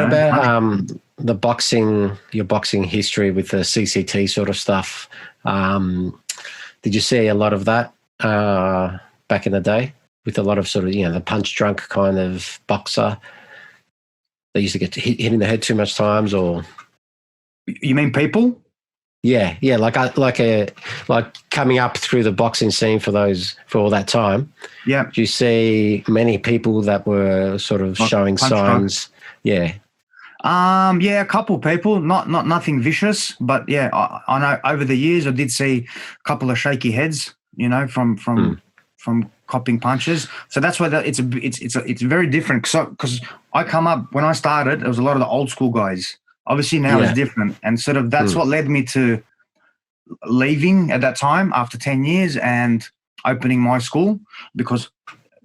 about the boxing, your boxing history with the CCT sort of stuff? Did you see a lot of that back in the day with a lot of sort of, the punch drunk kind of boxer? They used to get hit in the head too much times, or you mean people? Yeah, like coming up through the boxing scene for all that time. Yeah. Do you see many people that were sort of showing signs? Drunk. Yeah. Yeah, a couple people, not nothing vicious, but yeah, I know over the years I did see a couple of shaky heads, from copping punches. So that's why it's very different. Because I come up, when I started, it was a lot of the old school guys. Obviously now it's different, and sort of that's what led me to leaving at that time after 10 years and opening my school, because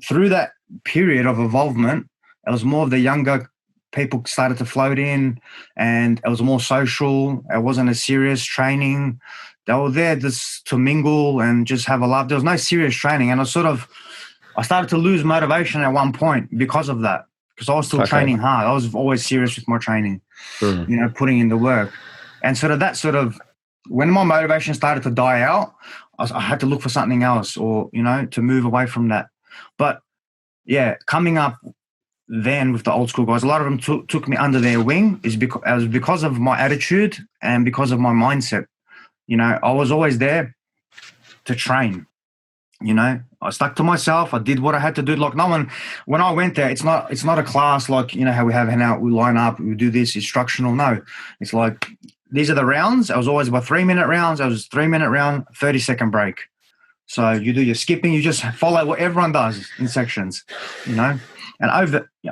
through that period of involvement, it was more of the younger people started to float in, and it was more social. It wasn't a serious training. They were there just to mingle and just have a laugh. There was no serious training, and I started to lose motivation at one point because of that, because I was still training hard. I was always serious with my training, putting in the work. And when my motivation started to die out, I had to look for something else, or, to move away from that. But yeah, coming up then with the old school guys, a lot of them took me under their wing because of my attitude and because of my mindset. I was always there to train. I stuck to myself. I did what I had to do. Like no one, when I went there, it's not a class like, how we have we line up, we do this instructional. No, it's like, these are the rounds. I was always about 3-minute rounds. I was 3-minute round, 30-second break. So you do your skipping, you just follow what everyone does in sections, And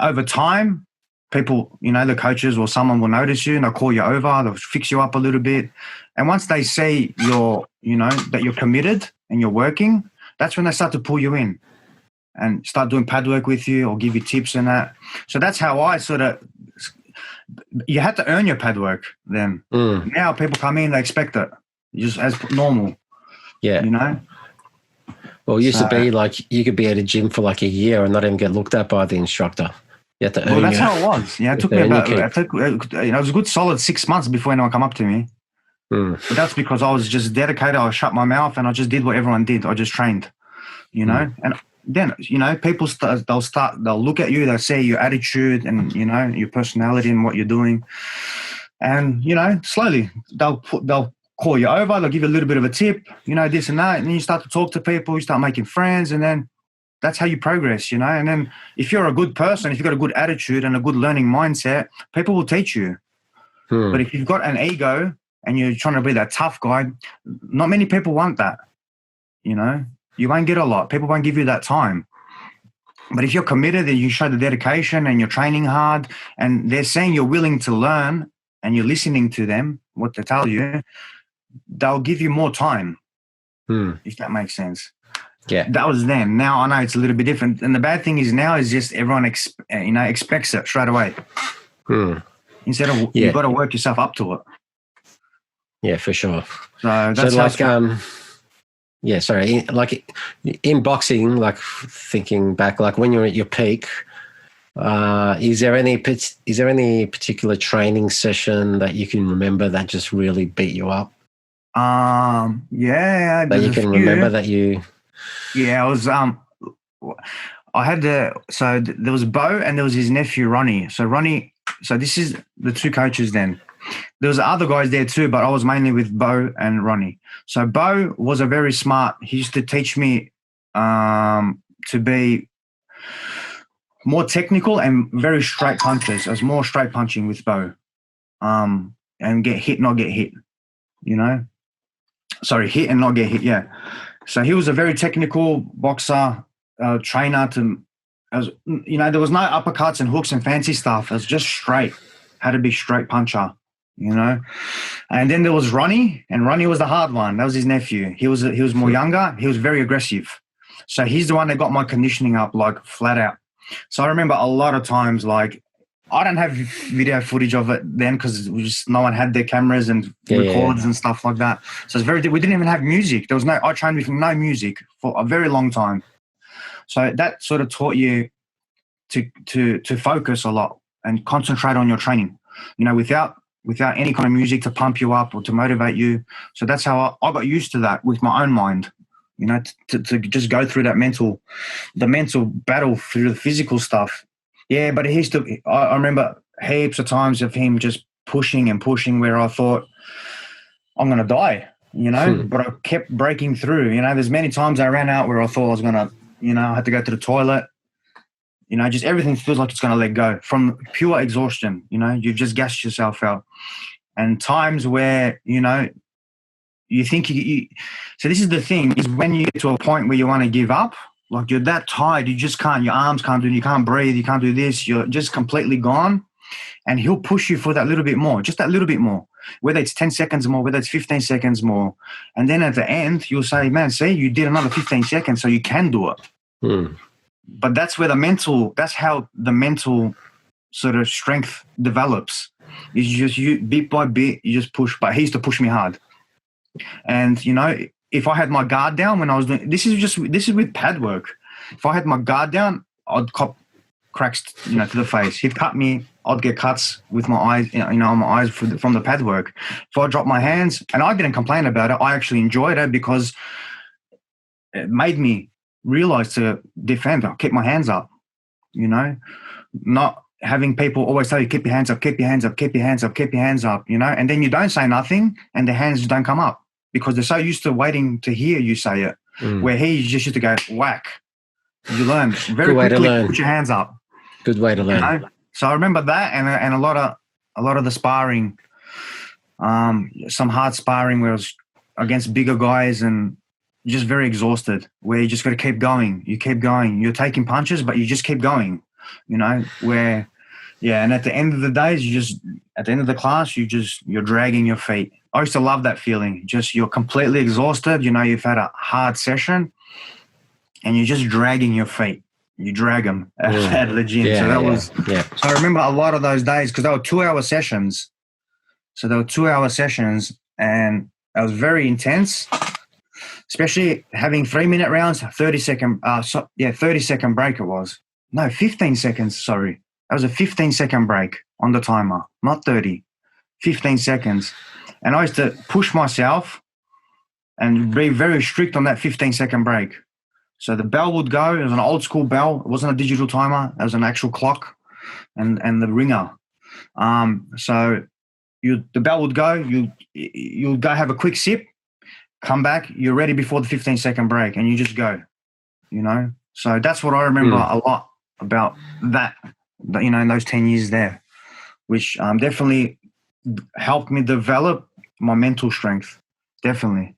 over time, people, the coaches or someone will notice you and they'll call you over, they'll fix you up a little bit. And once they see that you're committed and you're working, that's when they start to pull you in and start doing pad work with you or give you tips and that. So that's how I you had to earn your pad work then. Now people come in, they expect it just as normal. Yeah. Well, it used to be like you could be at a gym for like a year and not even get looked at by the instructor. You had to earn that's how it was. Yeah, it took me it was a good solid 6 months before anyone come up to me. But that's because I was just dedicated. I shut my mouth and I just did what everyone did. I just trained, And then, people they'll look at you, they'll see your attitude and, your personality and what you're doing. And, slowly they'll call you over, they'll give you a little bit of a tip, this and that. And then you start to talk to people, you start making friends, and then that's how you progress, And then if you're a good person, if you've got a good attitude and a good learning mindset, people will teach you. But if you've got an ego and you're trying to be that tough guy, not many people want that, You won't get a lot. People won't give you that time. But if you're committed and you show the dedication and you're training hard and they're saying you're willing to learn and you're listening to them, what they tell you, they'll give you more time, if that makes sense. Yeah. That was then. Now I know it's a little bit different. And the bad thing is now is just everyone expects it straight away. Instead of you've got to work yourself up to it. Yeah, for sure. So that's like in boxing, like thinking back, like when you're at your peak, is there any particular training session that you can remember that just really beat you up? Yeah. That you can remember that you. Yeah, I was. So there was Bo and there was his nephew Ronnie. So Ronnie. So this is the two coaches then. There was other guys there too, but I was mainly with Bo and Ronnie. So Bo was a very smart. He used to teach me to be more technical and very straight punches. I was more straight punching with Bo, and get hit, not get hit. Sorry, hit and not get hit. Yeah. So he was a very technical boxer, trainer. There was no uppercuts and hooks and fancy stuff. It was just straight. Had to be straight puncher. And then there was Ronnie, and Ronnie was the hard one. That was his nephew. He was more younger. He was very aggressive. So he's the one that got my conditioning up, like flat out. So I remember a lot of times, like I don't have video footage of it then because no one had their cameras and records and stuff like that. So it's we didn't even have music. I trained with no music for a very long time. So that sort of taught you to focus a lot and concentrate on your training, without any kind of music to pump you up or to motivate you. So that's how I got used to that with my own mind, to just go through the mental battle through the physical stuff. Yeah, but I remember heaps of times of him just pushing and pushing where I thought, I'm going to die, but I kept breaking through. There's many times I ran out where I thought I was going to, I had to go to the toilet. Just everything feels like it's going to let go from pure exhaustion. You've just gassed yourself out. And times where, you think so this is the thing, is when you get to a point where you want to give up, like you're that tired, you just can't, your arms can't do, you can't breathe, you can't do this, you're just completely gone. And he'll push you for that little bit more, just that little bit more, whether it's 10 seconds more, whether it's 15 seconds more. And then at the end, you'll say, man, see, you did another 15 seconds, so you can do it. But that's where that's how the mental sort of strength develops. Is you bit by bit, you just push. But he used to push me hard. And, if I had my guard down when I was doing, this is with pad work. If I had my guard down, I'd cop cracks, to the face. He'd cut me, I'd get cuts with my eyes, on my eyes from the pad work. If I dropped my hands, and I didn't complain about it, I actually enjoyed it because it made me realize to defend. I'll keep my hands up, not having people always tell you, keep your hands up, keep your hands up, keep your hands up, keep your hands up, and then you don't say nothing and the hands don't come up because they're so used to waiting to hear you say it, where he just used to go, whack. You learn very quickly, put your hands up. Good way to learn. So I remember that and a lot of the sparring, some hard sparring where I was against bigger guys and just very exhausted, where you just got to keep going. You keep going. You're taking punches, but you just keep going, and at the end of the days, at the end of the class, you're dragging your feet. I used to love that feeling. Just you're completely exhausted. You've had a hard session and you're just dragging your feet. You drag them out of the gym. So I remember a lot of those days because they were 2-hour sessions. So they were 2-hour sessions and it was very intense. Especially having 3-minute rounds, 30-second, 30-second break it was. No, 15 seconds, sorry. That was a 15-second break on the timer, not 30. 15 seconds. And I used to push myself and be very strict on that 15-second break. So the bell would go. It was an old school bell. It wasn't a digital timer. It was an actual clock and the ringer. So the bell would go. You'll go have a quick sip. Come back, you're ready before the 15-second break, and you just go, So that's what I remember a lot about that, in those 10 years there, which definitely helped me develop my mental strength, definitely.